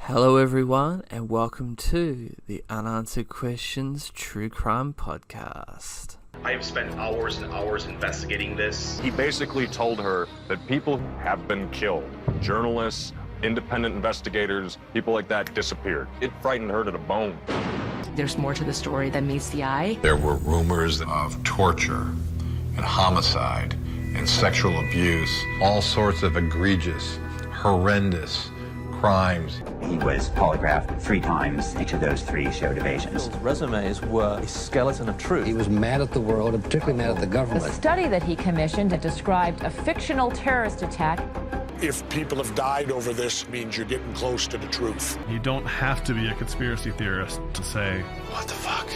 Hello everyone and welcome to the Unanswered Questions True Crime Podcast. I have spent hours and hours investigating this. He basically told her that people have been killed. Journalists, independent investigators, people like that disappeared. It frightened her to the bone. There's more to the story than meets the eye. There were rumors of torture and homicide and sexual abuse, all sorts of egregious, horrendous crimes. He was polygraphed 3 times. Each of those 3 showed evasions. His resumes were a skeleton of truth. He was mad at the world, and particularly mad at the government. The study that he commissioned described a fictional terrorist attack. If people have died over this, it means you're getting close to the truth. You don't have to be a conspiracy theorist to say, what the fuck?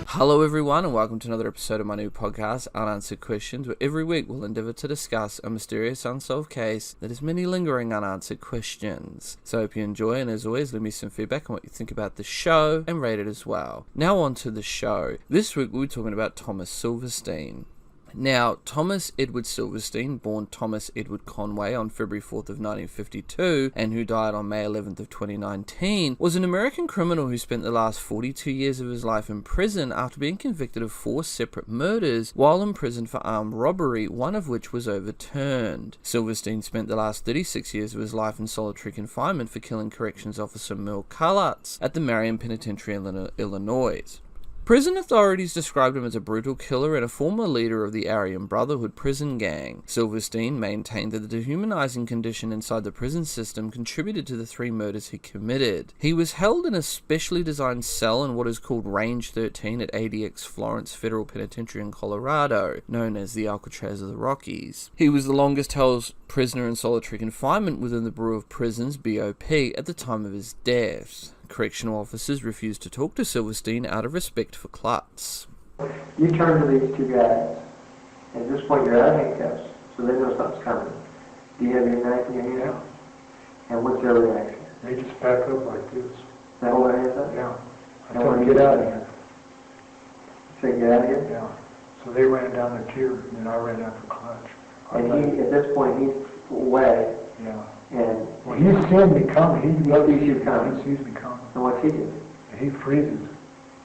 Hello everyone and welcome to another episode of my new podcast, Unanswered Questions, where every week we'll endeavour to discuss a mysterious unsolved case that has many lingering unanswered questions. So I hope you enjoy, and as always, leave me some feedback on what you think about the show and rate it as well. Now on to the show. This week we'll be talking about Thomas Silverstein. Now, Thomas Edward Silverstein, born Thomas Edward Conway on February 4th of 1952, and who died on May 11th of 2019, was an American criminal who spent the last 42 years of his life in prison after being convicted of 4 separate murders while in prison for armed robbery, one of which was overturned. Silverstein spent the last 36 years of his life in solitary confinement for killing Corrections Officer Merle Clutts at the Marion Penitentiary in Illinois. Prison authorities described him as a brutal killer and a former leader of the Aryan Brotherhood prison gang. Silverstein maintained that the dehumanizing condition inside the prison system contributed to the 3 murders he committed. He was held in a specially designed cell in what is called Range 13 at ADX Florence Federal Penitentiary in Colorado, known as the Alcatraz of the Rockies. He was the longest held prisoner in solitary confinement within the Bureau of Prisons, BOP, at the time of his death. Correctional officers refused to talk to Silverstein out of respect for Klutz. You turn to these 2 guys. At this point, you're out of handcuffs, so they know something's coming. Do you have your knife in your hand? Yeah. And what's their reaction? They just back up like this. They hold their hands up? Yeah. I And told them, get out of here. Say, get out of here? Yeah. So they ran down the tier, and then I ran after Clutch. And he, at this point, he's away. Yeah. And well, he's seen me coming. He sees you coming. He sees me coming. And what's he do? He freezes.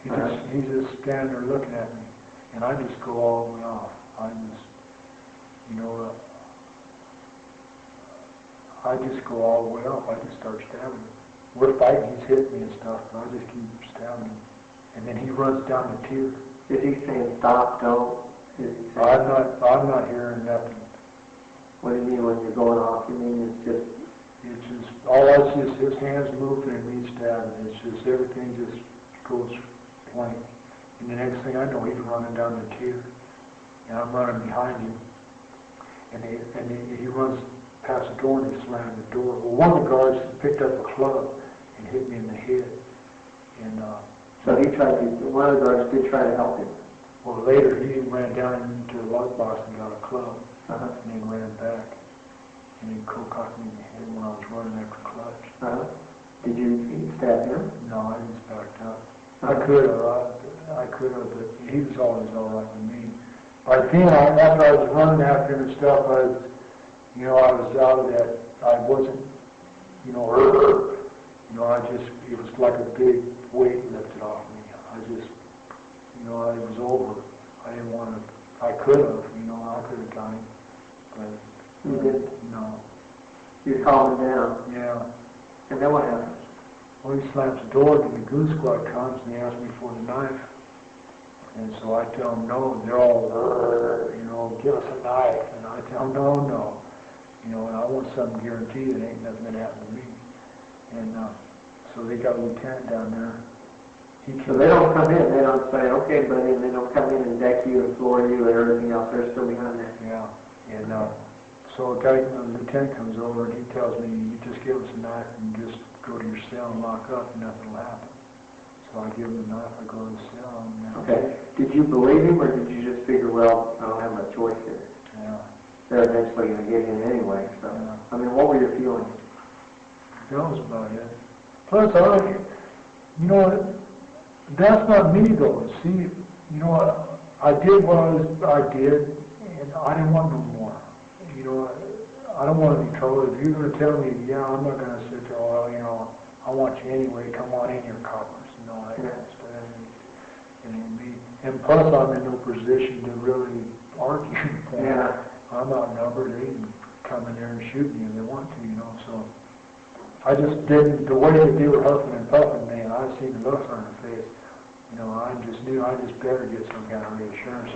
He's just standing there looking at me, and I just go all the way off. I just go all the way off. I just start stabbing him. We're fighting. He's hitting me and stuff, but I just keep stabbing him. And then he runs down the tier. Is he saying stop, don't? I'm not hearing nothing. What do you mean when you're going off? You mean it's just, all I see is his hands moving and me stabbing. It's just, everything just goes blank. And the next thing I know, he's running down the tier, and I'm running behind him. And he runs past the door and he slams the door. Well, one of the guards picked up a club and hit me in the head. And so one of the guards did try to help him. Well, later he ran down into the lockbox and got a club, and then ran back. And he cocked me in the head when I was running after Clutch. Did you stab him? No, I just backed up. I could have, but he was always all right with me. By then, after I was running after him and stuff, I was out of that. I wasn't, it was like a big weight lifted off me. I just, it was over. I didn't want to, I could have, I could have done it, but. You did? No. You calmed him down? Yeah. And then what happens? Well, he slams the door, and the goon squad comes, and they ask me for the knife. And so I tell them no, and they're all, give us a knife. And I tell them no. And I want something guaranteed that ain't nothing gonna happen to me. And so they got a lieutenant down there. So they don't come in, they don't say, okay, buddy, and they don't come in and deck you and floor you and everything else, they're still behind there. Yeah. And so a lieutenant comes over and he tells me, you just give us a knife and just go to your cell and lock up and nothing will happen. So I give him the knife, I go to the cell. And, okay. Did you believe him or did you just figure, well, I don't have much choice here? Yeah. They're eventually going to get in anyway, so. Yeah. I mean, what were your feelings? That was about it. Plus, that's not me though. See, I did what I did and I didn't want no more. I don't want to be trouble. If you're going to tell me, yeah, I'm not going to sit there, well, I want you anyway, come on in here, coppers, you know, that kind of stuff. And plus I'm in no position to really argue. Yeah. I'm outnumbered, they can come in there and shoot me if they want to, you know, so. I just didn't, the way that they were huffing and puffing me, and I seen the look on their face, you know, I just knew I just better get some kind of reassurance.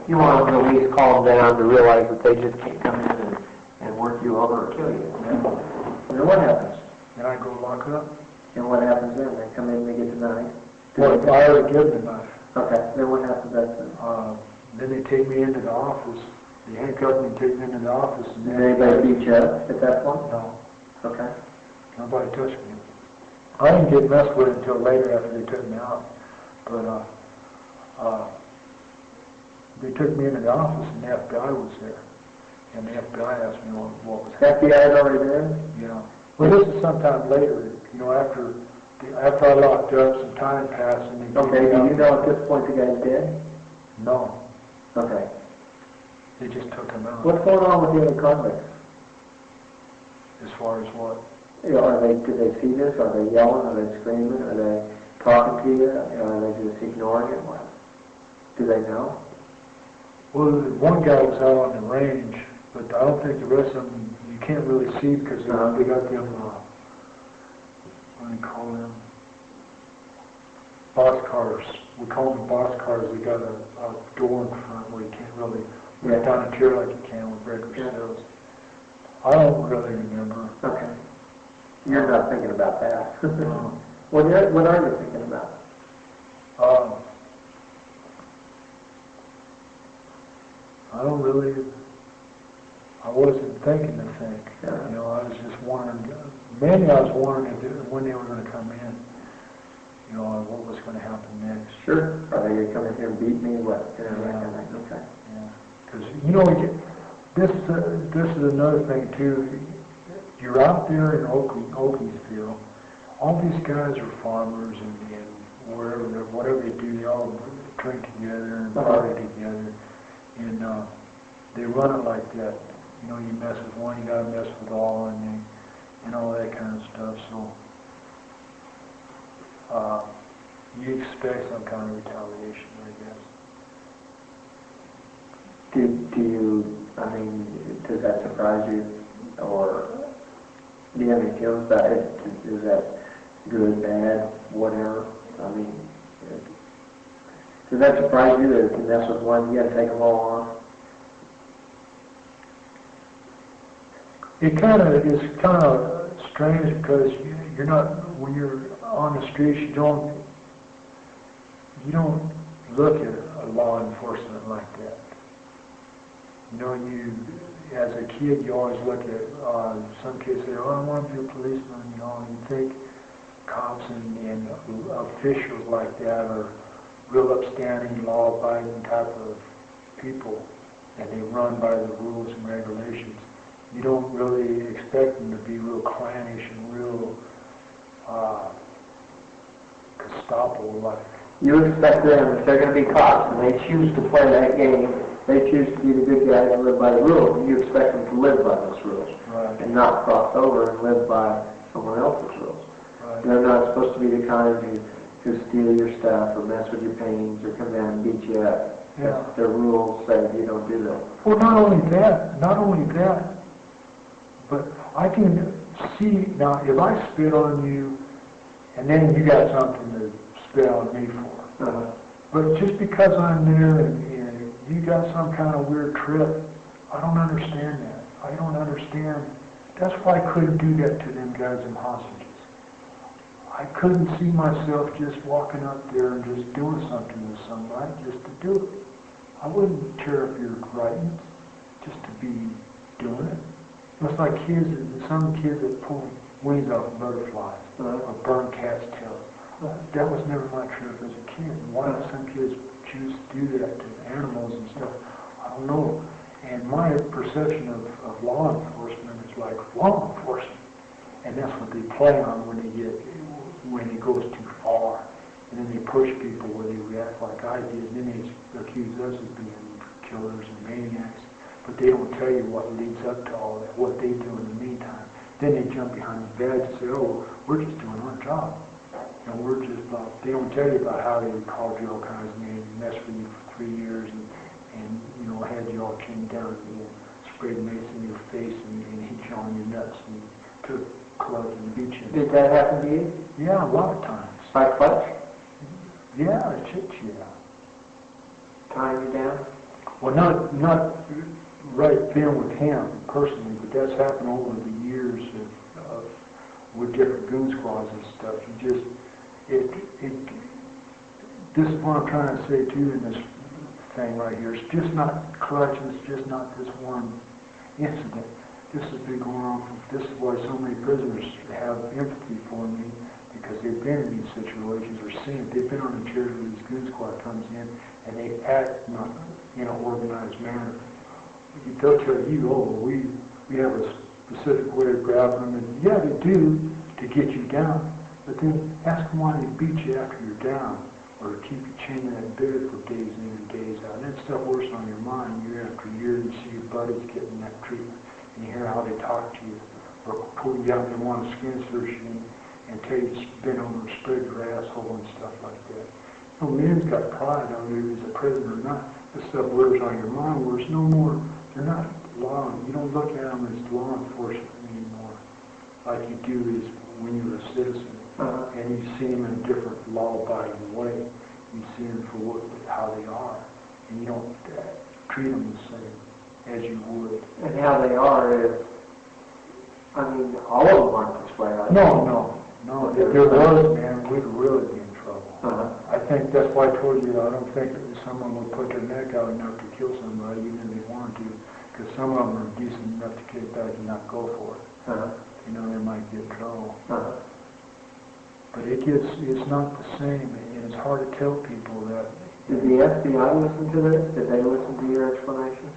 You want them to at least calm down to realize that they just can't come in and work you over or kill you. Yeah. And then what happens? Then I go lock up. And what happens then? They come in and they get the knife? Well, I already give them the knife. Okay, then what happens after? Then they take me into the office. They handcuff me and take me into the office. And did anybody beat you up at that point? No. Okay. Nobody touched me. I didn't get messed with until later after they took me out. But they took me into the office and the FBI was there. And the FBI asked me what was happening. FBI is already there? Yeah. Well, this is sometime later, you know, after I locked up, some time passed. And they okay, do you know at this point the guy's dead? No. Okay. They just took him out. What's going on with the other convicts? As far as what? You know, do they see this? Are they yelling? Are they screaming? Are they talking to you? Are they just ignoring it? What? Do they know? Well, one guy was out on the range, but I don't think the rest of them, you can't really see because they got them, what do you call them? Box cars. We call them box cars. They got a door in front where you can't really let down a chair like you can with regular cells. I don't really remember. Okay. You're not thinking about that. What are you thinking about? I don't really, I wasn't thinking to think. You know, I was just wondering, mainly I was wondering when they were going to come in. You know, what was going to happen next. Sure. Are they going to come in here and beat me? What? You know, that kind of thing. Okay. Yeah. Because, you know, this is another thing, too. You're out there in Okiesville. All these guys are farmers and whatever they do, they all drink together and party together. And they run it like that. You know, you mess with one, you got to mess with all, and all that kind of stuff. So you expect some kind of retaliation, I guess. Do you, I mean, does that surprise you? Or do you have any feelings about it? Is that good, bad, whatever? I mean, does that surprise you that if you mess with one, you got to take them all on? It kind of strange because you're not, when you're on the streets, you don't look at a law enforcement like that. You know, as a kid, you always look at, some kids say, oh, I want to be a policeman, you know, and you think cops and officials like that are real upstanding, law-abiding type of people, and they run by the rules and regulations. You don't really expect them to be real clannish and real Gestapo-like. You expect them, if they're going to be cops and they choose to play that game, they choose to be the good guys and live by the rules, you expect them to live by those rules. Right. And not cross over and live by someone else's rules. Right. They're not supposed to be the kind who steal your stuff or mess with your paintings or come down and beat you up. Yeah. Their rules say you don't do that. Well, not only that, but I can see, now if I spit on you and then you got something to spit on me for, but just because I'm there and you got some kind of weird trip, I don't understand that. I don't understand. That's why I couldn't do that to them guys in hostages. I couldn't see myself just walking up there and just doing something with somebody just to do it. I wouldn't tear up your writings just to be doing it. It's like some kids that pull wings off of butterflies or burn cat's tails. That was never my trip as a kid. Why do some kids choose to do that to animals and stuff? I don't know. And my perception of law enforcement is like law enforcement. And that's what they play on when it goes too far. And then they push people where they react like I did. And then they accuse us of being killers and maniacs. But they don't tell you what leads up to all that, what they do in the meantime. Then they jump behind the badge and say, oh, we're just doing our job. And we're just they don't tell you about how they called you all kinds of names, messed with you for 3 years, and had you all chained down, sprayed mace in your face and hit you on your nuts and took clubs and beat you. Did that happen to you? Yeah, a lot of times. By Klutz? Yeah, it hit you. Tying you down? Well, not right then with him personally, but that's happened over the years with different goon squads and stuff. This is what I'm trying to say too in this thing right here. It's just not Klutz, it's just not this one incident. This has been going on. This is why so many prisoners have empathy for me, because they've been in these situations or seen it. They've been on the chairs where this goon squad comes in and they act not in an organized manner. They'll tell you, oh, we have a specific way of grabbing them, and yeah, they do to get you down. But then ask them why they beat you after you're down, or keep you chained in that bed for days in and days out. And that stuff works on your mind year after year. You see your buddies getting that treatment, and you hear how they talk to you, or pull you out and want to skin search you and tell you to bend over and spread your asshole and stuff like that. Men's got pride on whether he's a prisoner or not. This stuff wears on your mind, where it's no more. They're not law. You don't look at them as law enforcement anymore, like you do as when you're a citizen. And you see them in a different law-abiding way. You see them for how they are, and you don't treat them the same as you would. And how they are is, I mean, all of them aren't this way. No. If there was, man, we'd really be in trouble. I think that's why I told you I don't think that someone would put their neck out enough to kill somebody, even if they wanted to, because some of them are decent enough to get back and not go for it. They might get in trouble. But it's not the same, and it's hard to tell people that. Did the FBI listen to this? Did they listen to your explanation?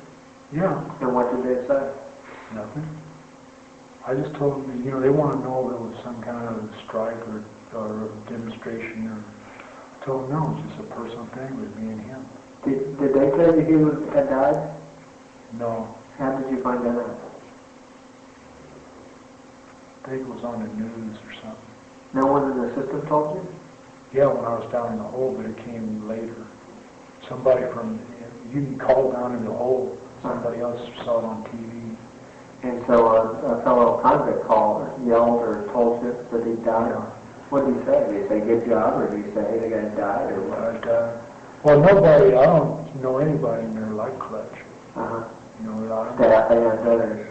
Yeah. And what did they say? Nothing. I just told them, they want to know if it was some kind of strike or demonstration. I told them, no, it's just a personal thing with me and him. Did they tell you he had died? No. How did you find that out? I think it was on the news or something. No one in the system told you? Yeah, when I was down in the hole, but it came later. Somebody you can call down in the hole. Somebody else saw it on TV. And so a fellow convict called, yelled, or told you that he died? Yeah. What did he say? Did he say good job, or did he say the guy died, or what? Well, nobody, I don't know anybody in there like Klutz. Staff and others.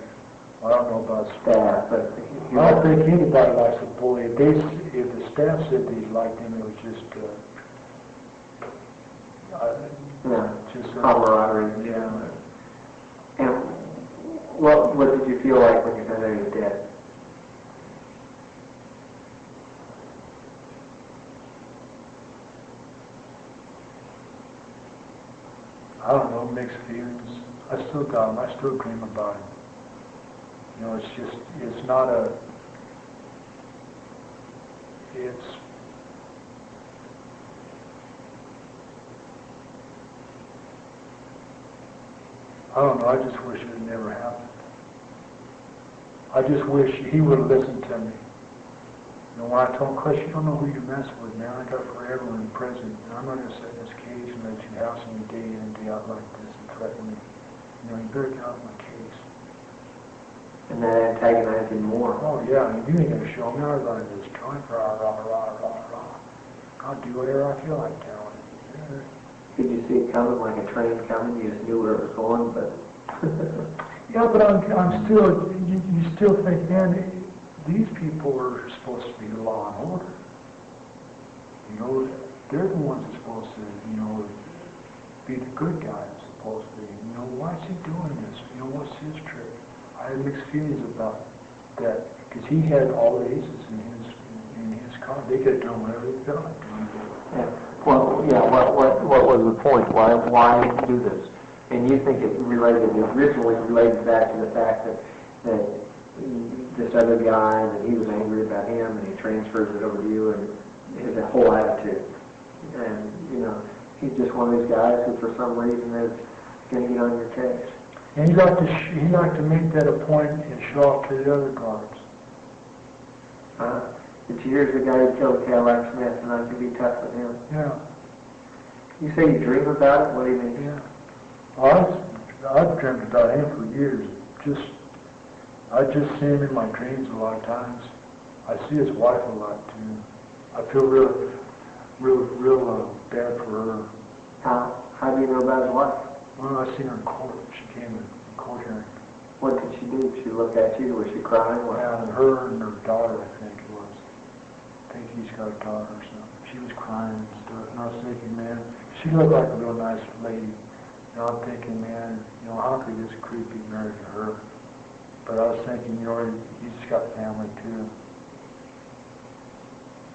I don't know about staff, but I don't think anybody likes a bully. If the staff said they liked him, it was just camaraderie. Yeah. And what did you feel like when you found out he was dead? I don't know, mixed feelings. I still got him. I still dream about him. It's not I don't know, I just wish it had never happened. I just wish he would have listened to me. When I told him, Chris, you don't know who you're messing with, man. I got forever in prison, and I'm not going to sit in this cage and let you house me day in and day out like this and threaten me. You better get off my case. And that antagonized him more. Oh, yeah, and you ain't going to show me. I was like this joint, I'll do whatever I feel like doing. Yeah. Did you see it coming like a train coming? You just knew where it was going, but... Yeah, but I'm still, you still think, man, these people are supposed to be law and order. They're the ones that's supposed to, be the good guys, supposed to be. Why is he doing this? What's his trick? I had mixed feelings about that, because he had all the aces in his car. They could have done whatever they felt like doing. Yeah. Well, yeah, what was the point? Why do this? And you think it originally related back to the fact that this other guy, and that he was angry about him, and he transfers it over to you, and his whole attitude. And, he's just one of these guys who for some reason is going to get on your case. And he liked to make that a point and show off to the other guards. It's years the guy who killed Cadillac Smith, and I can be tough with him. Yeah. You say you dream about it? What do you mean? Yeah. I've dreamt about him for years. I just see him in my dreams a lot of times. I see his wife a lot too. I feel real bad for her. How do you know about his wife? Well, I seen her in court. She came in court hearing. What did she do? Did she look at you? Was she crying? Yeah, her and her daughter, I think it was. I think he's got a daughter or something. She was crying and stuff. And I was thinking, man, she looked like a real nice lady. You know, I'm thinking, man, how could this creep be married to her? But I was thinking, he's got family too.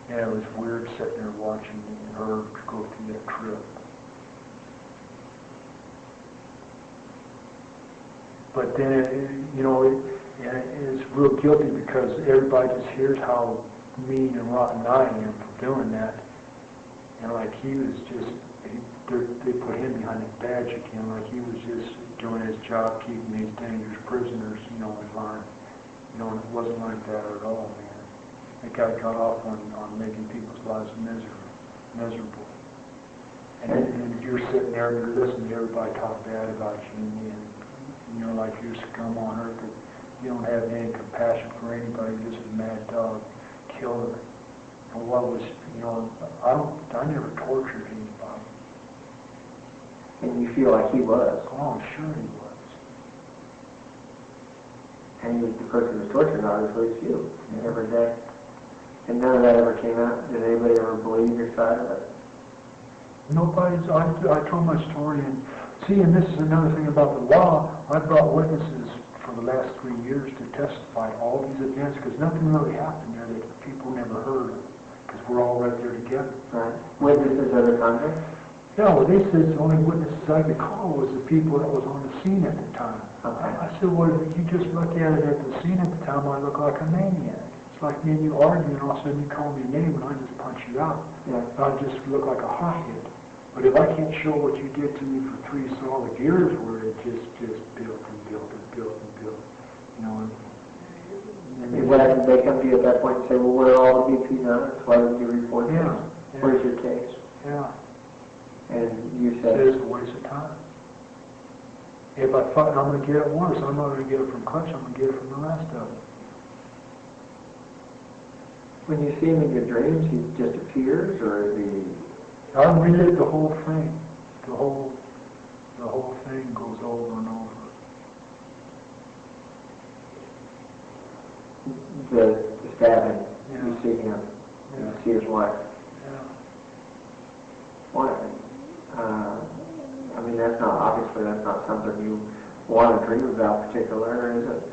Yeah, it was weird sitting there watching her go through that trip. But then, it's real guilty because everybody just hears how mean and rotten I am for doing that. And like he was just, they put him behind the badge again, like he was just doing his job, keeping these dangerous prisoners, in line. And it wasn't like that at all, man. That guy got off on making people's lives miserable. And you're sitting there and you're listening to everybody talk bad about you, and like you're scum on earth, that you don't have any compassion for anybody, just a mad dog, killer. And what was, I never tortured anybody. And you feel like he was? Oh, sure he was. And he was the person who was tortured, obviously, it's you. Yeah. Every day. And none of that ever came out? Did anybody ever believe your side of it? Nobody's, I told my story, and see, and this is another thing about the law, I brought witnesses for the last 3 years to testify all these events, because nothing really happened there that people never heard of, because we're all right there together. Right. Witnesses of the convict? Yeah, well, they said the only witnesses I could call was the people that was on the scene at the time. Okay. I said, well, if you just look at it at the scene at the time, I look like a maniac. It's like me and you argue, and all of a sudden you call me a name, and I just punch you out. Yeah. I just look like a hothead. But if I can't show what you did to me for 3 solid years, where it just built and built and built and built, And what did they come to you at that point and say, well, what are all the BP numbers? Why didn't you report this? Yeah. Where's your case? Yeah. And you said... It's a waste of time. If I fight, I'm going to get it once. I'm not going to get it from Klutz. I'm going to get it from the rest of them. When you see him in your dreams, he just appears, or is he... I relive the whole thing. The whole thing goes over and over. The stabbing, yeah. You see him, yeah. You see his wife. Yeah. What? That's not something you want to dream about particularly, is it?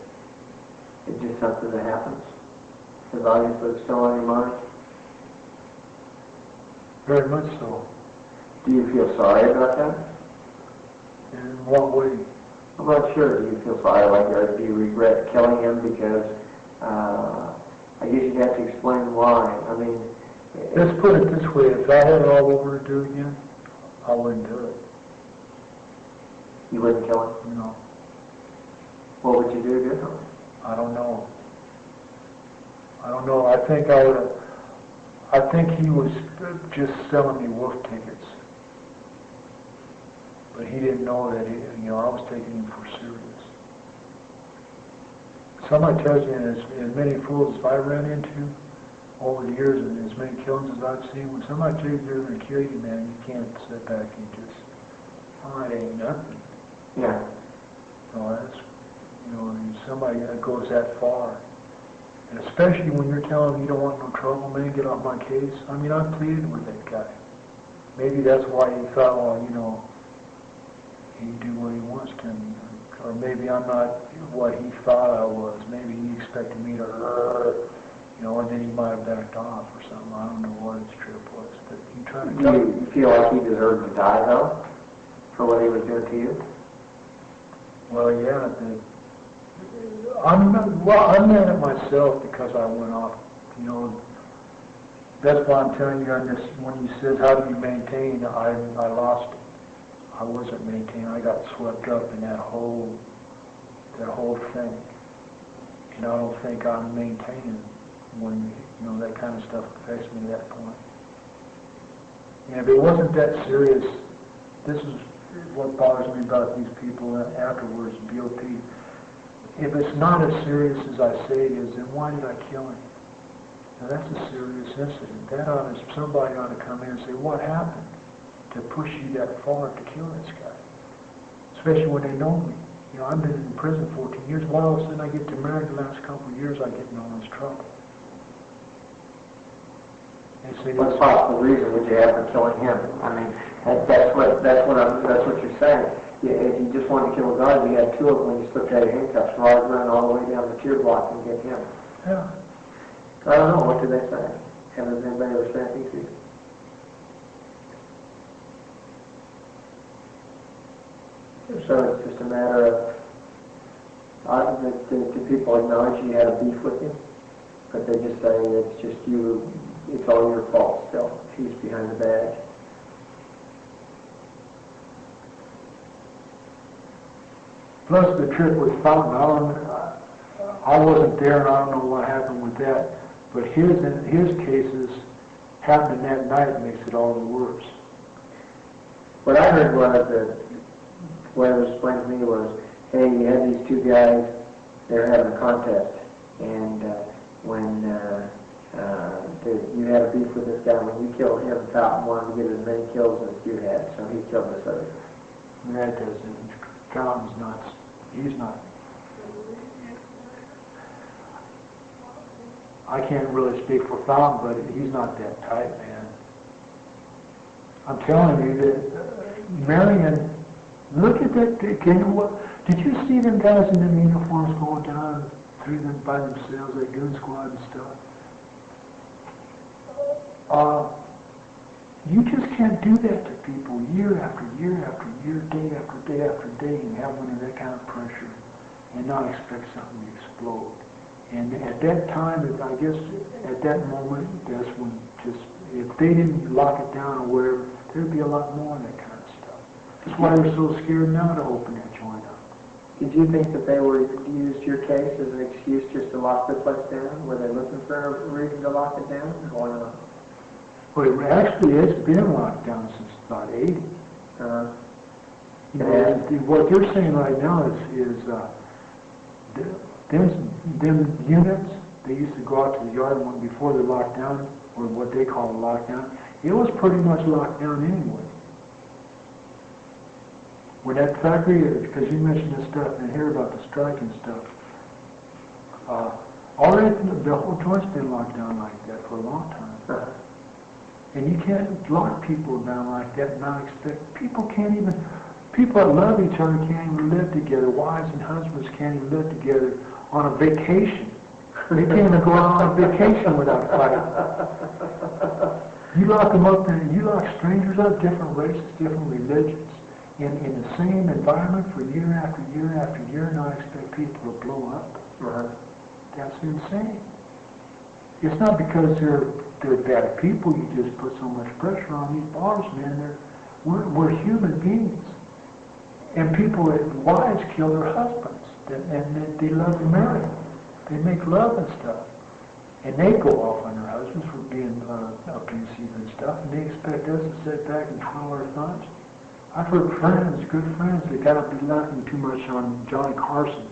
It's just something that happens. Because obviously it's still on your mind. Very much so. Do you feel sorry about that? In what way? I'm not sure. Do you feel sorry, or do you regret killing him? Because I guess you'd have to explain why. Let's put it this way. If I had it all over to do again, I wouldn't do it. You wouldn't kill him? No. What would you do differently? I don't know. I think I would have... I think he was just selling me wolf tickets. But he didn't know that, I was taking him for serious. Somebody tells you, as many fools as I ran into over the years and as many killings as I've seen, when somebody tells you they're going to kill you, man, you can't sit back and just, it ain't nothing. Yeah. That's, somebody that goes that far. And especially when you're telling him you don't want no trouble, man, get off my case. I pleaded with that guy. Maybe that's why he thought, well, he can do what he wants to me. Or maybe I'm not what he thought I was. Maybe he expected me to, and then he might have backed off or something. I don't know what his trip was. But he tried to... Do you feel like he deserved to die, though, for what he was doing to you? Well, yeah, I'm mad at myself because I went off, That's why I'm telling you on this, when he says, how do you maintain, I lost it. I wasn't maintaining. I got swept up in that whole thing. And I don't think I'm maintaining when, that kind of stuff affects me at that point. And if it wasn't that serious, this is what bothers me about these people afterwards, BOP. If it's not as serious as I say it is, then why did I kill him? Now that's a serious incident. Somebody ought to come in and say, what happened to push you that far to kill this guy? Especially when they know me. I've been in prison 14 years. Why all of a sudden I get to marry the last couple of years I get in all this trouble? What possible reason would you have for killing him? I mean, that's what you're saying. If you just wanted to kill a guard, you had two of them when you slipped out of handcuffs, run all the way down the tier block and get him. Yeah. I don't know. What do they say? Has anybody ever said anything to you? So it's just a matter of, do people acknowledge you had a beef with him? But they just say it's just you, it's all your fault still. He's behind the badge. Plus the trip with Fountain, I wasn't there and I don't know what happened with that, but his cases happening that night makes it all the worse. What I heard was that what it was explained to me was, hey, you had these two guys, they were having a contest, and when you had a beef with this guy, when you killed him, Fountain wanted to get as many kills as you had, so he killed this other. That doesn't, Fountain's not, he's not. I can't really speak for Fountain, but he's not that type, man. I'm telling you that Marion, look at that. Did you see them guys in them uniforms going down through them by themselves, that goon squad and stuff? You just can't do that to people year after year after year, day after day after day, and have one of that kind of pressure and not expect something to explode. And at that time, I guess at that moment, that's when if they didn't lock it down or whatever, there'd be a lot more of that kind of stuff. That's why they're so scared now to open that joint up. Did you think that they used your case as an excuse just to lock the place down? Were they looking for a reason to lock it down, or not? Well, actually, it's been locked down since about 80. What they're saying right now is them units, they used to go out to the yard before the lockdown, or what they call a lockdown. It was pretty much locked down anyway. When that factory, because you mentioned this stuff and hear about the strike and stuff, the whole joint's been locked down like that for a long time. And you can't lock people down like that and not expect, people that love each other can't even live together. Wives and husbands can't even live together on a vacation. They can't even go out on vacation without fighting. You lock them up and you lock strangers up, different races, different religions, in the same environment for year after year after year, and not expect people to blow up. Right. That's insane. It's not because they're bad people. You just put so much pressure on these bars, man. We're human beings, and wives kill their husbands, and they love to marry. They make love and stuff. And they go off on their husbands for being abusive and stuff, and they expect us to sit back and twiddle our thumbs. I've heard friends, good friends, they got to be laughing too much on Johnny Carson.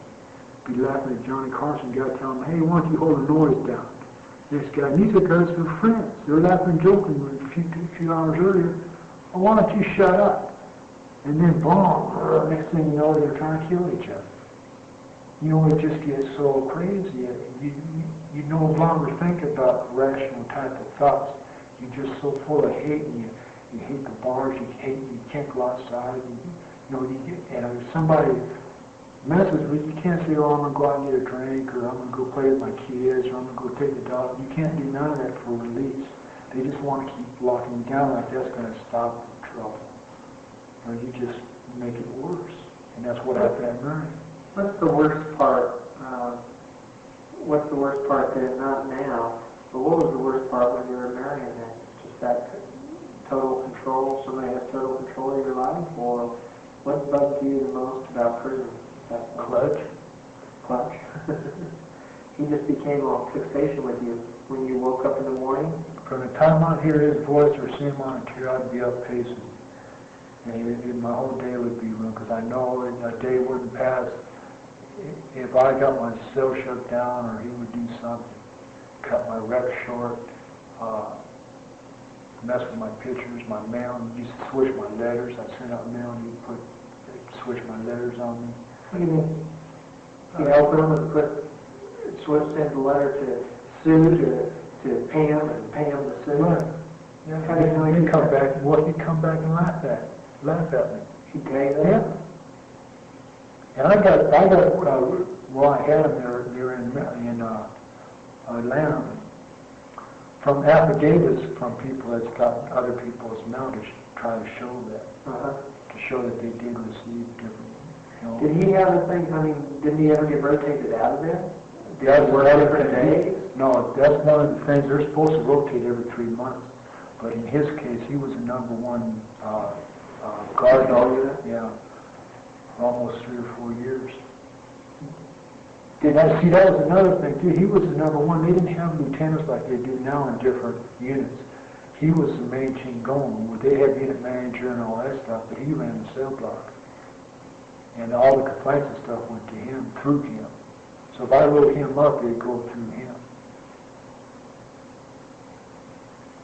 Be laughing at Johnny Carson, got to tell him, hey, why don't you hold the noise down? This guy, and these are guys who are friends. They're laughing and joking a few hours earlier. Well, why don't you shut up? And then, boom, next thing you know, they're trying to kill each other. It just gets so crazy. You no longer think about rational type of thoughts. You're just so full of hate, and you hate the bars. You can't go outside. And if somebody messes with you, can't say, oh, I'm going to go out and get a drink, or I'm going to go play with my kids, or I'm going to go take the dog. You can't do none of that for release. They just want to keep locking you down like that's going to stop the trouble. You just make it worse. And that's what happened at Marion. What's the worst part? What's the worst part then? Not now, but what was the worst part when you were Marion then? Just that total control, somebody has total control of your life, or what bugs you the most about prison? Klutz. Klutz. he just became all fixation with you when you woke up in the morning? From the time I'd hear his voice or see him on a chair, I'd be up pacing. And my whole day would be ruined, because I know a day wouldn't pass if I got my cell shut down, or he would do something, cut my rep short, mess with my pictures, my mail. He used to switch my letters. I sent out mail, and he'd switch my letters on me. What do you mean? He helped him and send the letter to Sue to Pam, and Pam to Sue. Right. Yeah. How do you know he'd come back? Well, he'd come back and laugh at me. He'd tell you that? Yeah. And I got well, I had him there in Atlanta, from affidavits from people that's got other people's mail to try to show that, to show that they did receive different. You know. Did he have a thing? I mean, didn't he ever get rotated out of there? Different days? No, that's one of the things. They're supposed to rotate every 3 months, but in his case, he was the number one guard. Yeah, for almost 3 or 4 years. See, that was another thing too. He was the number one. They didn't have lieutenants like they do now in different units. He was the main team going. They had unit manager and all that stuff, but he ran the cell block. And all the complaints and stuff went to him, through him. So if I wrote him up, they'd go through him.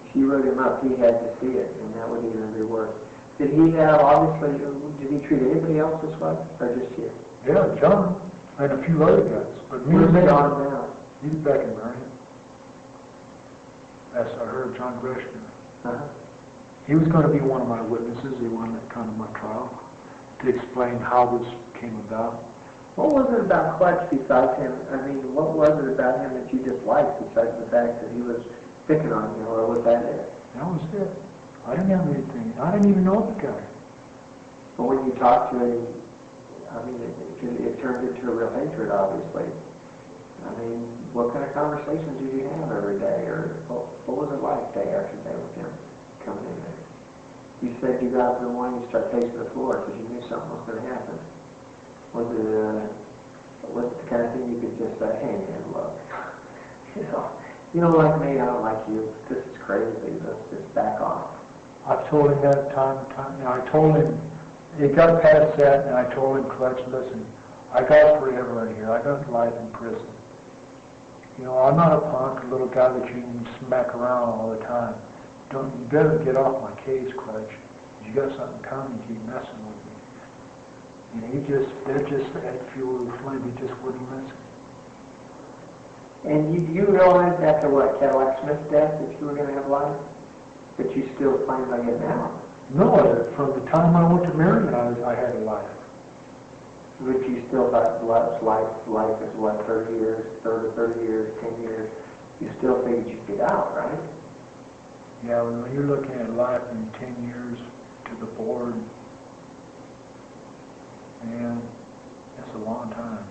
If you wrote him up, he had to see it, and that would even be worse. Did he have, obviously, did he treat anybody else this way, or just you? Yeah, John. And a few other guys. But me Where's and John now? He's back in Marion. That's, I heard, John Greshner. He was going to be one of my witnesses. He wanted kind of my trial to explain how this came about. What was it about Klutz besides him? I mean, what was it about him that you disliked besides the fact that he was picking on you, or was that it? That was it. I didn't have anything. I didn't even know the guy. But when you talked to him, I mean, it turned into a real hatred, obviously. I mean, what kind of conversations did you have every day, or what was it like day after day with him coming in there? You said you got up in the morning and start pacing the floor because you knew something was going to happen. Was it the kind of thing you could just say, hey man, look, you don't like me, I don't like you, this is crazy, let's just back off. I've told him that time and time. I told him, it got past that, and I told him, Klutz, listen, I got forever in here. I got life in prison. You know, I'm not a punk, a little guy that you can smack around all the time. You better get off my case, Klutz. You got something coming, keep messing with me. And they're just at fuel of the flame, he just wouldn't listen. And you realized after what, Cadillac Smith's death, that you were going to have life? But you still planned on getting out? No, from the time I went to Marion, I had a life. But you still thought life is what, 30 years, 30 years, 10 years? You still figured you'd get out, right? Yeah, when you're looking at life in 10 years to the board, man, that's a long time.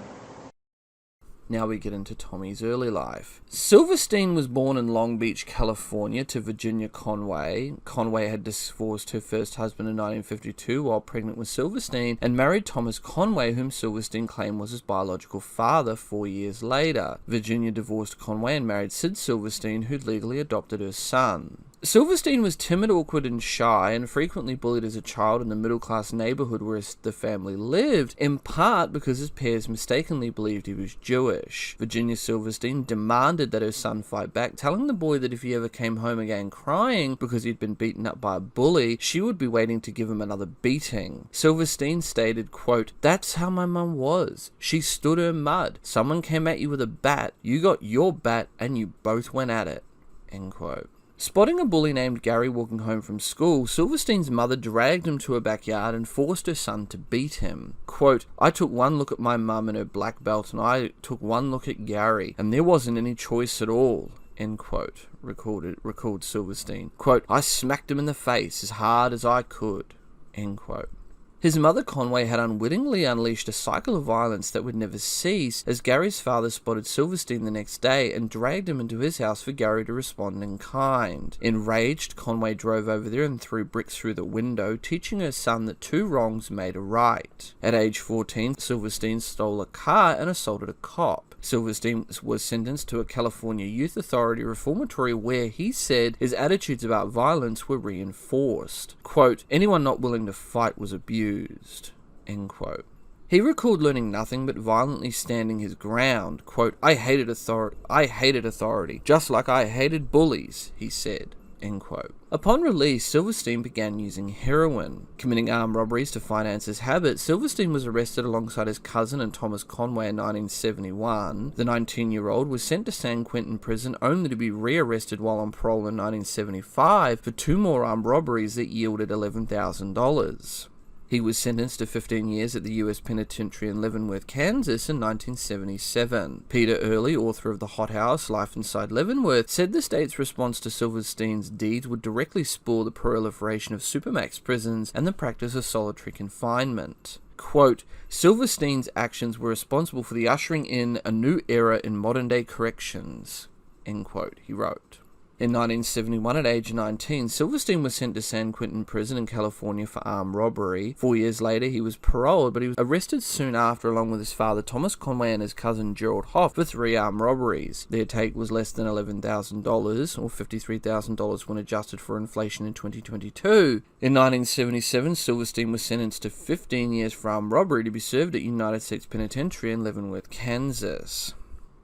Now we get into Tommy's early life. Silverstein was born in Long Beach, California to Virginia Conway. Conway had divorced her first husband in 1952 while pregnant with Silverstein and married Thomas Conway, whom Silverstein claimed was his biological father 4 years later. Virginia divorced Conway and married Sid Silverstein, who legally adopted her son. Silverstein was timid, awkward, and shy, and frequently bullied as a child in the middle-class neighborhood where the family lived, in part because his peers mistakenly believed he was Jewish. Virginia Silverstein demanded that her son fight back, telling the boy that if he ever came home again crying because he'd been beaten up by a bully, she would be waiting to give him another beating. Silverstein stated, quote, "That's how my mum was. She stood her mud. Someone came at you with a bat, you got your bat, and you both went at it." End quote. Spotting a bully named Gary walking home from school, Silverstein's mother dragged him to her backyard and forced her son to beat him. Quote, "I took one look at my mum and her black belt, and I took one look at Gary, and there wasn't any choice at all." End quote, recalled Silverstein. Quote, "I smacked him in the face as hard as I could." End quote. His mother, Conway, had unwittingly unleashed a cycle of violence that would never cease, as Gary's father spotted Silverstein the next day and dragged him into his house for Gary to respond in kind. Enraged, Conway drove over there and threw bricks through the window, teaching her son that 2 wrongs made a right. At age 14, Silverstein stole a car and assaulted a cop. Silverstein was sentenced to a California Youth Authority reformatory where he said his attitudes about violence were reinforced. Quote, anyone not willing to fight was abused. End quote. He recalled learning nothing but violently standing his ground. Quote, I hated authority, just like I hated bullies, he said. End quote. Upon release, Silverstein began using heroin. Committing armed robberies to finance his habit, Silverstein was arrested alongside his cousin and Thomas Conway in 1971. The 19-year-old was sent to San Quentin prison only to be rearrested while on parole in 1975 for 2 more armed robberies that yielded $11,000. He was sentenced to 15 years at the US Penitentiary in Leavenworth, Kansas in 1977. Peter Early, author of The Hot House, Life Inside Leavenworth, said the state's response to Silverstein's deeds would directly spur the proliferation of supermax prisons and the practice of solitary confinement. Quote, Silverstein's actions were responsible for the ushering in a new era in modern-day corrections, end quote, he wrote. In 1971, at age 19, Silverstein was sent to San Quentin prison in California for armed robbery. 4 years later, he was paroled, but he was arrested soon after along with his father Thomas Conway and his cousin Gerald Hoff for 3 armed robberies. Their take was less than $11,000, or $53,000 when adjusted for inflation in 2022. In 1977, Silverstein was sentenced to 15 years for armed robbery to be served at United States Penitentiary in Leavenworth, Kansas.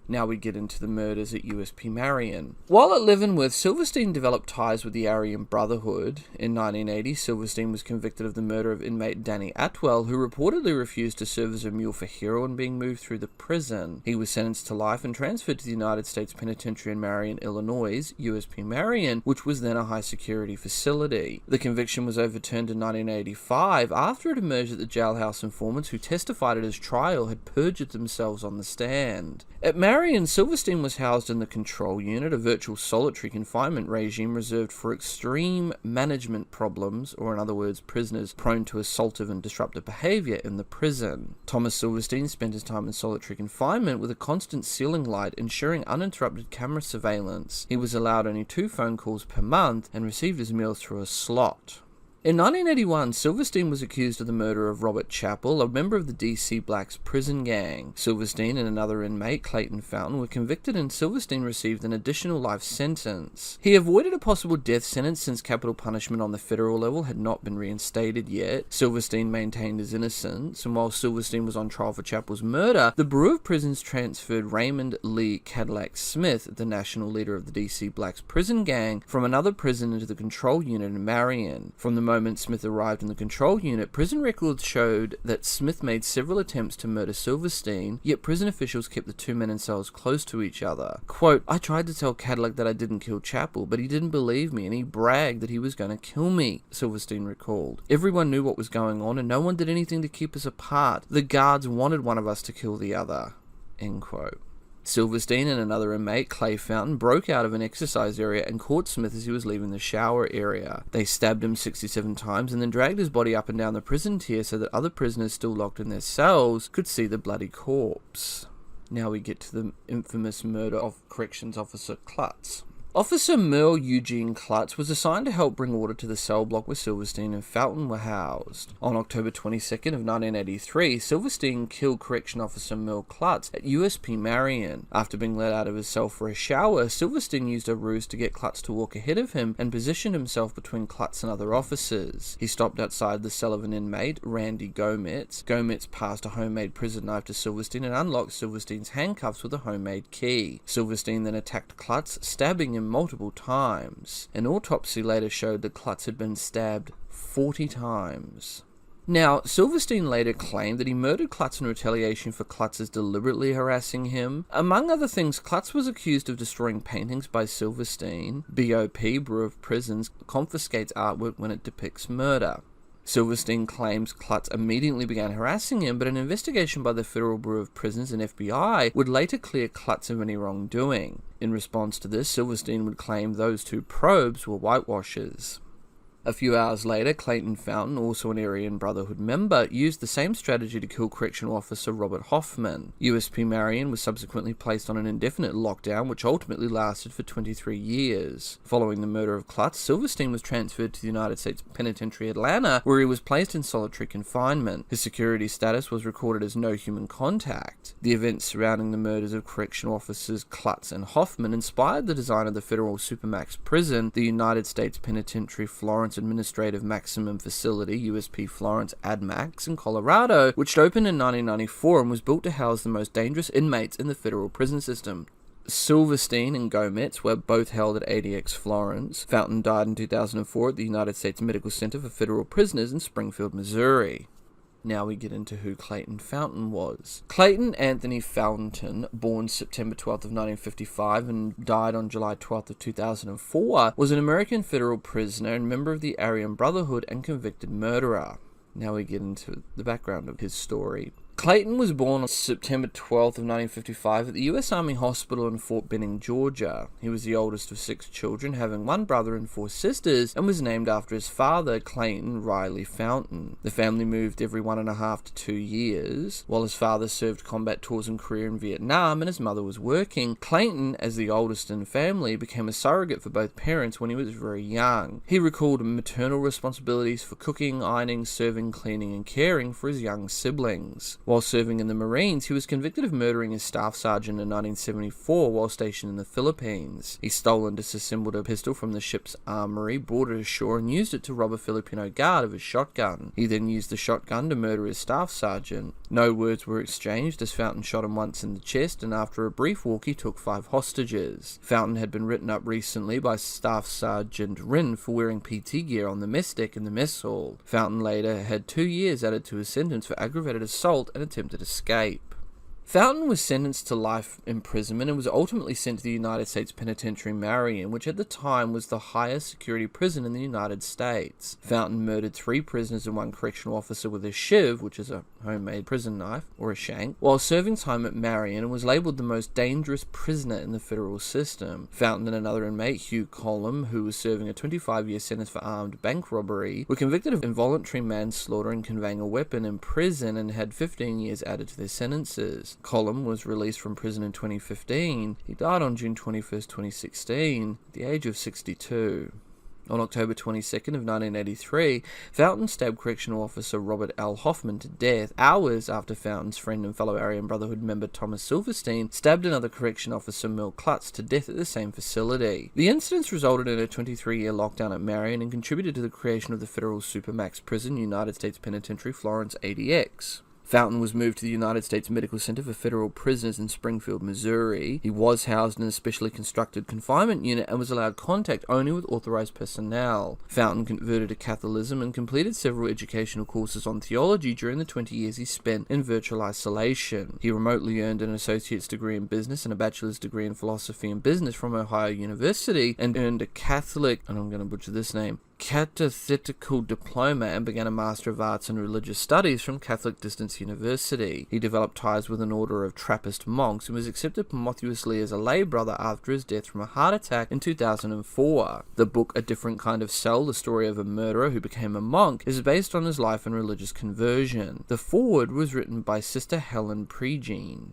Now we get into the murders at USP Marion. While at Leavenworth, Silverstein developed ties with the Aryan Brotherhood. In 1980, Silverstein was convicted of the murder of inmate Danny Atwell, who reportedly refused to serve as a mule for heroin being moved through the prison. He was sentenced to life and transferred to the United States Penitentiary in Marion, Illinois, USP Marion, which was then a high-security facility. The conviction was overturned in 1985 after it emerged that the jailhouse informants who testified at his trial had perjured themselves on the stand. At Marion, Silverstein was housed in the control unit, a virtual solitary confinement regime reserved for extreme management problems, or in other words, prisoners prone to assaultive and disruptive behavior in the prison. Thomas Silverstein spent his time in solitary confinement with a constant ceiling light ensuring uninterrupted camera surveillance. He was allowed only 2 phone calls per month and received his meals through a slot. In 1981, Silverstein was accused of the murder of Robert Chappell, a member of the DC Blacks prison gang. Silverstein and another inmate, Clayton Fountain, were convicted and Silverstein received an additional life sentence. He avoided a possible death sentence since capital punishment on the federal level had not been reinstated yet. Silverstein maintained his innocence, and while Silverstein was on trial for Chappell's murder, the Bureau of Prisons transferred Raymond Lee Cadillac Smith, the national leader of the DC Blacks prison gang, from another prison into the control unit in Marion. From the moment Smith arrived in the control unit, prison records showed that Smith made several attempts to murder Silverstein, yet prison officials kept the 2 men in cells close to each other. Quote, I tried to tell Cadillac that I didn't kill Chappell, but he didn't believe me and he bragged that he was going to kill me, Silverstein recalled. Everyone knew what was going on and no one did anything to keep us apart. The guards wanted one of us to kill the other. End quote. Silverstein and another inmate, Clayton Fountain, broke out of an exercise area and caught Smith as he was leaving the shower area. They stabbed him 67 times and then dragged his body up and down the prison tier so that other prisoners still locked in their cells could see the bloody corpse. Now we get to the infamous murder of Corrections Officer Klutz. Officer Merle Eugene Clutts was assigned to help bring order to the cell block where Silverstein and Fountain were housed. On October 22nd of 1983, Silverstein killed Correction Officer Merle Clutts at USP Marion. After being let out of his cell for a shower, Silverstein used a ruse to get Clutts to walk ahead of him and positioned himself between Clutts and other officers. He stopped outside the cell of an inmate, Randy Gometz. Gometz passed a homemade prison knife to Silverstein and unlocked Silverstein's handcuffs with a homemade key. Silverstein then attacked Clutts, stabbing him multiple times. An autopsy later showed that Klutz had been stabbed 40 times. Now, Silverstein later claimed that he murdered Klutz in retaliation for Klutz's deliberately harassing him. Among other things, Klutz was accused of destroying paintings by Silverstein. BOP, Bureau of Prisons, confiscates artwork when it depicts murder. Silverstein claims Klutz immediately began harassing him, but an investigation by the Federal Bureau of Prisons and FBI would later clear Klutz of any wrongdoing. In response to this, Silverstein would claim those 2 probes were whitewashes. A few hours later, Clayton Fountain, also an Aryan Brotherhood member, used the same strategy to kill Correctional Officer Robert Hoffman. USP Marion was subsequently placed on an indefinite lockdown, which ultimately lasted for 23 years. Following the murder of Klutz, Silverstein was transferred to the United States Penitentiary Atlanta, where he was placed in solitary confinement. His security status was recorded as no human contact. The events surrounding the murders of Correctional Officers Klutz and Hoffman inspired the design of the federal supermax prison, the United States Penitentiary Florence Administrative Maximum Facility, USP Florence ADMAX, in Colorado, which opened in 1994 and was built to house the most dangerous inmates in the federal prison system. Silverstein and Gometz were both held at ADX Florence. Fountain died in 2004 at the United States Medical Center for Federal Prisoners in Springfield, Missouri. Now we get into who Clayton Fountain was. Clayton Anthony Fountain, born September 12th of 1955 and died on July 12th of 2004, was an American federal prisoner and member of the Aryan Brotherhood and convicted murderer. Now we get into the background of his story. Clayton was born on September 12th of 1955 at the U.S. Army Hospital in Fort Benning, Georgia. He was the oldest of 6 children, having 1 brother and 4 sisters, and was named after his father, Clayton Riley Fountain. The family moved every 1.5 to 2 years. While his father served combat tours and career in Vietnam and his mother was working, Clayton, as the oldest in the family, became a surrogate for both parents when he was very young. He recalled maternal responsibilities for cooking, ironing, serving, cleaning, and caring for his young siblings. While serving in the Marines, he was convicted of murdering his staff sergeant in 1974 while stationed in the Philippines. He stole and disassembled a pistol from the ship's armory, brought it ashore, and used it to rob a Filipino guard of his shotgun. He then used the shotgun to murder his staff sergeant. No words were exchanged as Fountain shot him once in the chest, and after a brief walk he took 5 hostages. Fountain had been written up recently by Staff Sergeant Wren for wearing PT gear on the mess deck in the mess hall. Fountain later had 2 years added to his sentence for aggravated assault and attempted escape. Fountain was sentenced to life imprisonment and was ultimately sent to the United States Penitentiary Marion, which at the time was the highest security prison in the United States. Fountain murdered 3 prisoners and 1 correctional officer with a shiv, which is a homemade prison knife, or a shank, while serving time at Marion, and was labelled the most dangerous prisoner in the federal system. Fountain and another inmate, Hugh Colum, who was serving a 25-year sentence for armed bank robbery, were convicted of involuntary manslaughter and conveying a weapon in prison and had 15 years added to their sentences. Colum was released from prison in 2015. He died on June 21st, 2016, at the age of 62. On October 22nd of 1983, Fountain stabbed Correctional Officer Robert L. Hoffman to death hours after Fountain's friend and fellow Aryan Brotherhood member Thomas Silverstein stabbed another Correction Officer Merle Clutts to death at the same facility. The incidents resulted in a 23-year lockdown at Marion and contributed to the creation of the federal supermax prison, United States Penitentiary Florence ADX. Fountain was moved to the United States Medical Center for Federal Prisoners in Springfield, Missouri. He was housed in a specially constructed confinement unit and was allowed contact only with authorized personnel. Fountain converted to Catholicism and completed several educational courses on theology during the 20 years he spent in virtual isolation. He remotely earned an associate's degree in business and a bachelor's degree in philosophy and business from Ohio University, and earned a Catholic, and I'm going to butcher this name, catechetical diploma, and began a Master of Arts in Religious Studies from Catholic Distance University. He developed ties with an order of Trappist monks and was accepted promiscuously as a lay brother after his death from a heart attack in 2004. The book A Different Kind of Cell, the story of a murderer who became a monk, is based on his life and religious conversion. The foreword was written by Sister Helen Pregene.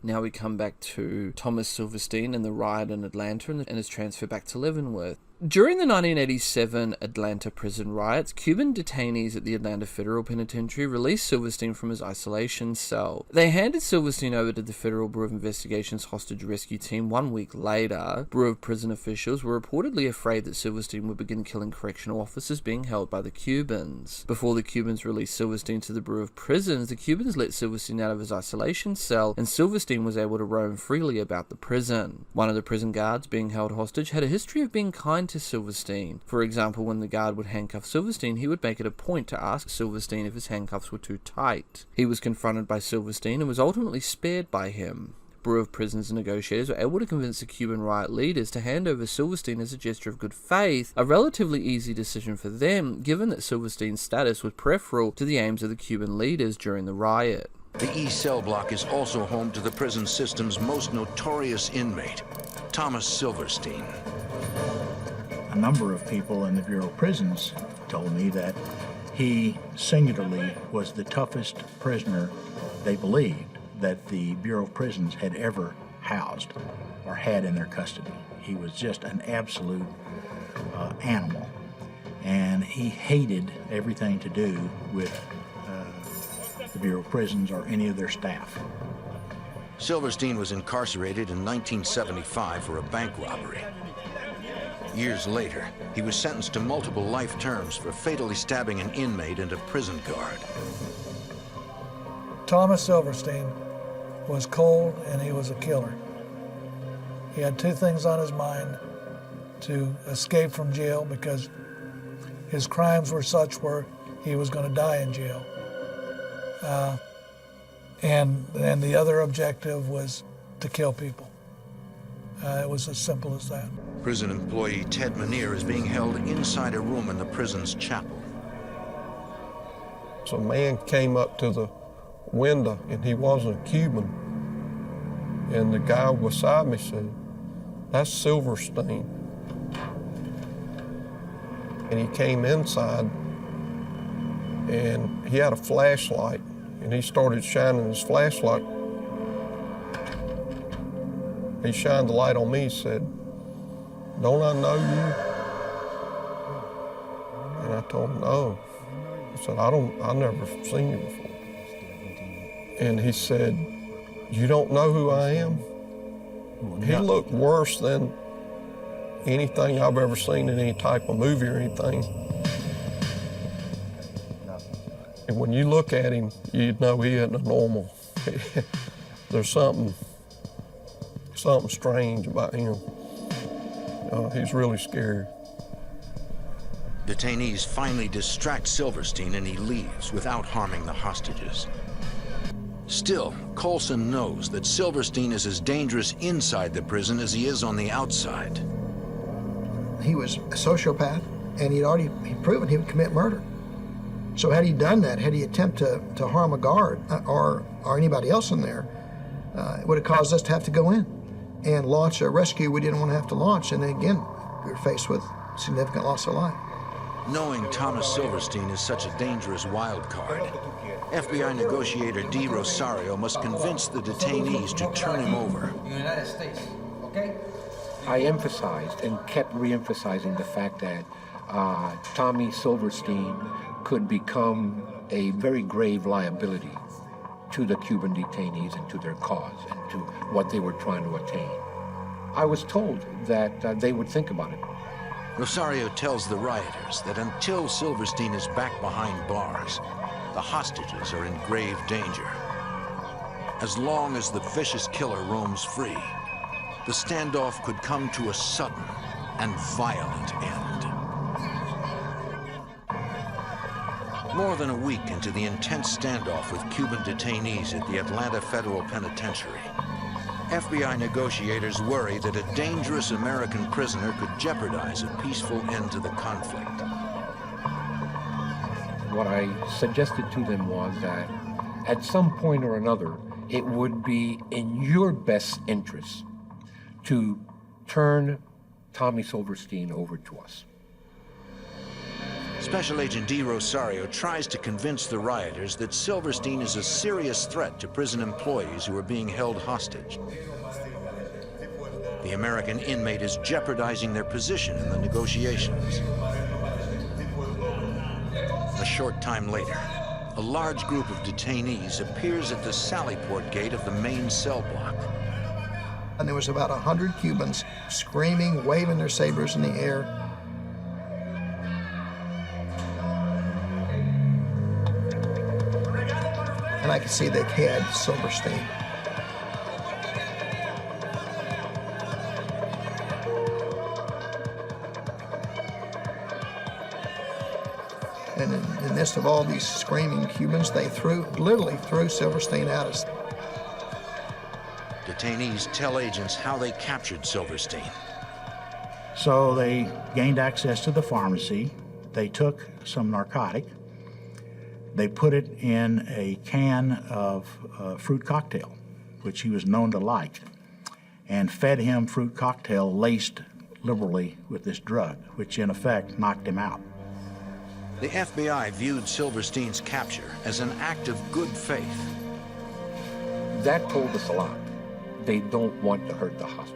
Now we come back to Thomas Silverstein and the riot in Atlanta and his transfer back to Leavenworth. During the 1987 Atlanta prison riots, Cuban detainees at the Atlanta Federal Penitentiary released Silverstein from his isolation cell. They handed Silverstein over to the Federal Bureau of Investigation's hostage rescue team 1 week later. Bureau of Prison officials were reportedly afraid that Silverstein would begin killing correctional officers being held by the Cubans. Before the Cubans released Silverstein to the Bureau of Prisons, the Cubans let Silverstein out of his isolation cell, and Silverstein was able to roam freely about the prison. One of the prison guards being held hostage had a history of being kind to Silverstein. For example, when the guard would handcuff Silverstein, he would make it a point to ask Silverstein if his handcuffs were too tight. He was confronted by Silverstein and was ultimately spared by him. Bureau of Prisons negotiators were able to convince the Cuban riot leaders to hand over Silverstein as a gesture of good faith, a relatively easy decision for them, given that Silverstein's status was peripheral to the aims of the Cuban leaders during the riot. The East Cell Block is also home to the prison system's most notorious inmate, Thomas Silverstein. A number of people in the Bureau of Prisons told me that he singularly was the toughest prisoner they believed that the Bureau of Prisons had ever housed or had in their custody. He was just an absolute animal, and he hated everything to do with the Bureau of Prisons or any of their staff. Silverstein was incarcerated in 1975 for a bank robbery. Years later, he was sentenced to multiple life terms for fatally stabbing an inmate and a prison guard. Thomas Silverstein was cold and he was a killer. He had two things on his mind: to escape from jail because his crimes were such where he was going to die in jail. And the other objective was to kill people. It was as simple as that. Prison employee Ted Manier is being held inside a room in the prison's chapel. So a man came up to the window, and he wasn't a Cuban. And the guy beside me said, "That's Silverstein." And he came inside, and he had a flashlight, and he started shining his flashlight. He shined the light on me. He said, "Don't I know you?" And I told him, "No." I said, "I've never seen you before." And he said, "You don't know who I am?" He looked worse than anything I've ever seen in any type of movie or anything. And when you look at him, you know he isn't a normal. There's something strange about him. He's really scary. Detainees finally distract Silverstein and he leaves without harming the hostages. Still, Colson knows that Silverstein is as dangerous inside the prison as he is on the outside. He was a sociopath, and he'd proven he would commit murder. So had he done that, had he attempted to harm a guard or anybody else in there, it would have caused us to have to go in and launch a rescue we didn't want to have to launch. And again, we were faced with significant loss of life. Knowing Thomas Silverstein is such a dangerous wild card, FBI negotiator D. Rosario must convince the detainees to turn him over. United States, okay? I emphasized and kept re-emphasizing the fact that Tommy Silverstein could become a very grave liability to the Cuban detainees and to their cause and to what they were trying to attain. I was told that they would think about it. Rosario tells the rioters that until Silverstein is back behind bars, the hostages are in grave danger. As long as the vicious killer roams free, the standoff could come to a sudden and violent end. More than a week into the intense standoff with Cuban detainees at the Atlanta Federal Penitentiary, FBI negotiators worry that a dangerous American prisoner could jeopardize a peaceful end to the conflict. What I suggested to them was that at some point or another, it would be in your best interest to turn Tommy Silverstein over to us. Special Agent D. Rosario tries to convince the rioters that Silverstein is a serious threat to prison employees who are being held hostage. The American inmate is jeopardizing their position in the negotiations. A short time later, a large group of detainees appears at the Sallyport gate of the main cell block. And there was about 100 Cubans screaming, waving their sabers in the air. And I could see they had Silverstein. And in the midst of all these screaming Cubans, they literally threw Silverstein at us. Detainees tell agents how they captured Silverstein. So they gained access to the pharmacy. They took some narcotic. They put it in a can of fruit cocktail, which he was known to like, and fed him fruit cocktail laced liberally with this drug, which in effect knocked him out. The FBI viewed Silverstein's capture as an act of good faith. That told us a lot. They don't want to hurt the hostages.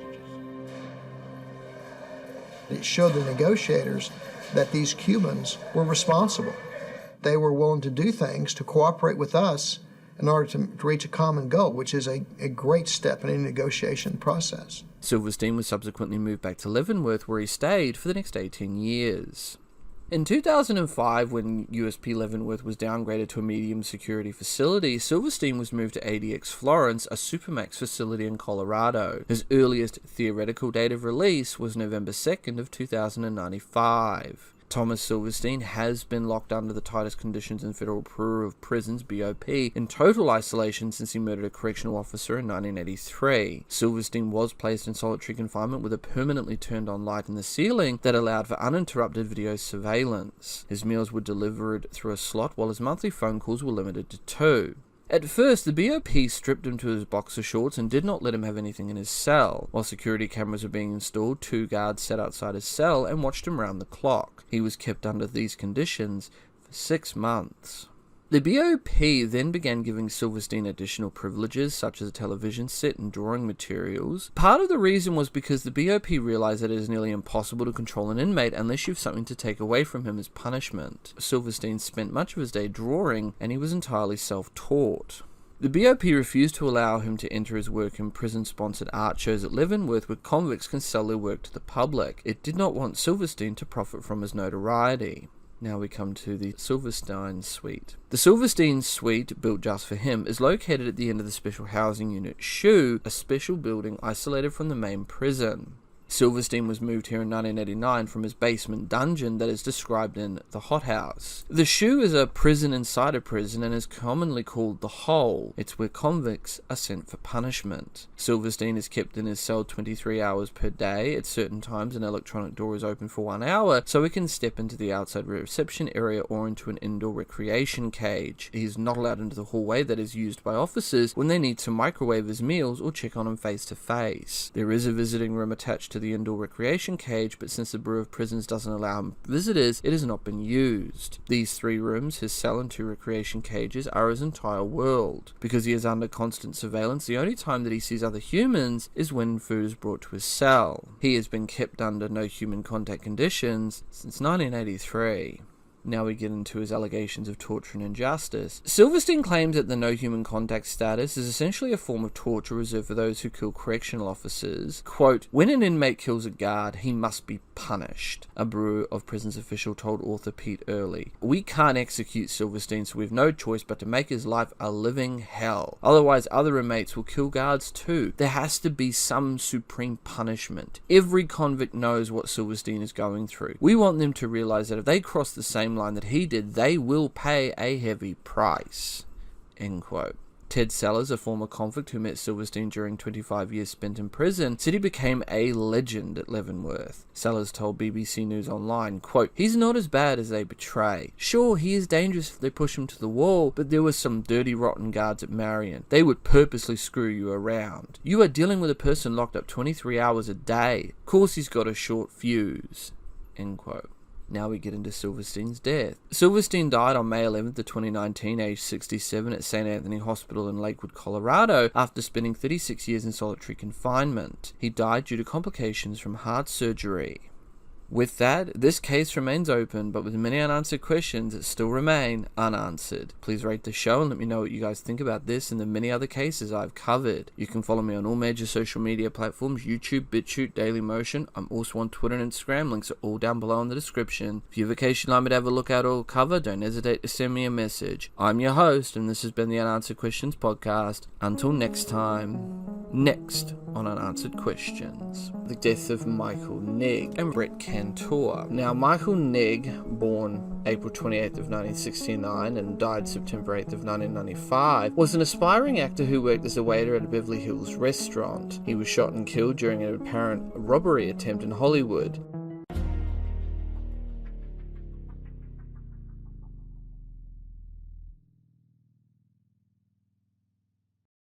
It showed the negotiators that these Cubans were responsible. They were willing to do things to cooperate with us in order to reach a common goal, which is a great step in a negotiation process. Silverstein was subsequently moved back to Leavenworth, where he stayed for the next 18 years. In 2005, when USP Leavenworth was downgraded to a medium security facility, Silverstein was moved to ADX Florence, a supermax facility in Colorado. His earliest theoretical date of release was November 2nd of 2095. Thomas Silverstein has been locked under the tightest conditions in Federal Bureau of Prisons, BOP, in total isolation since he murdered a correctional officer in 1983. Silverstein was placed in solitary confinement with a permanently turned on light in the ceiling that allowed for uninterrupted video surveillance. His meals were delivered through a slot, while his monthly phone calls were limited to 2. At first, the BOP stripped him to his boxer shorts and did not let him have anything in his cell. While security cameras were being installed, 2 guards sat outside his cell and watched him round the clock. He was kept under these conditions for 6 months. The BOP then began giving Silverstein additional privileges, such as a television set and drawing materials. Part of the reason was because the BOP realized that it is nearly impossible to control an inmate unless you have something to take away from him as punishment. Silverstein spent much of his day drawing, and he was entirely self-taught. The BOP refused to allow him to enter his work in prison-sponsored art shows at Leavenworth, where convicts can sell their work to the public. It did not want Silverstein to profit from his notoriety. Now we come to the Silverstein Suite. The Silverstein Suite, built just for him, is located at the end of the Special Housing Unit SHU, a special building isolated from the main prison. Silverstein was moved here in 1989 from his basement dungeon that is described in The Hothouse. The SHU is a prison inside a prison and is commonly called the Hole. It's where convicts are sent for punishment. Silverstein is kept in his cell 23 hours per day. At certain times, an electronic door is open for 1 hour, so he can step into the outside reception area or into an indoor recreation cage. He is not allowed into the hallway that is used by officers when they need to microwave his meals or check on him face to face. There is a visiting room attached to the indoor recreation cage, but since the Bureau of Prisons doesn't allow visitors, it has not been used. These 3 rooms, his cell and 2 recreation cages, are his entire world. Because he is under constant surveillance, the only time that he sees other humans is when food is brought to his cell. He has been kept under no human contact conditions since 1983. Now we get into his allegations of torture and injustice. Silverstein claims that the no human contact status is essentially a form of torture reserved for those who kill correctional officers. Quote, "When an inmate kills a guard, he must be punished," a Bureau of Prisons official told author Pete Early. "We can't execute Silverstein, so we've no choice but to make his life a living hell. Otherwise, other inmates will kill guards too. There has to be some supreme punishment. Every convict knows what Silverstein is going through. We want them to realize that if they cross the same line that he did, they will pay a heavy price." End quote. Ted Sellers, a former convict who met Silverstein during 25 years spent in prison, said he became a legend at Leavenworth. Sellers told BBC News Online, quote, "He's not as bad as they betray. Sure, he is dangerous if they push him to the wall, but there were some dirty, rotten guards at Marion. They would purposely screw you around. You are dealing with a person locked up 23 hours a day. Of course he's got a short fuse." End quote. Now we get into Silverstein's death. Silverstein died on May 11th of 2019, aged 67, at St. Anthony Hospital in Lakewood, Colorado, after spending 36 years in solitary confinement. He died due to complications from heart surgery. With that, this case remains open, but with many unanswered questions that still remain unanswered. Please rate the show and let me know what you guys think about this and the many other cases I've covered. You can follow me on all major social media platforms, YouTube, BitChute, Dailymotion. I'm also on Twitter and Instagram. Links are all down below in the description. If you have a case you'd like me to have a look at or cover, don't hesitate to send me a message. I'm your host, and this has been the Unanswered Questions podcast. Until next time, next on Unanswered Questions. The death of Michael Nigg and Brett Cantor. Now, Michael Nigg, born April 28th of 1969 and died September 8th of 1995, was an aspiring actor who worked as a waiter at a Beverly Hills restaurant. He was shot and killed during an apparent robbery attempt in Hollywood.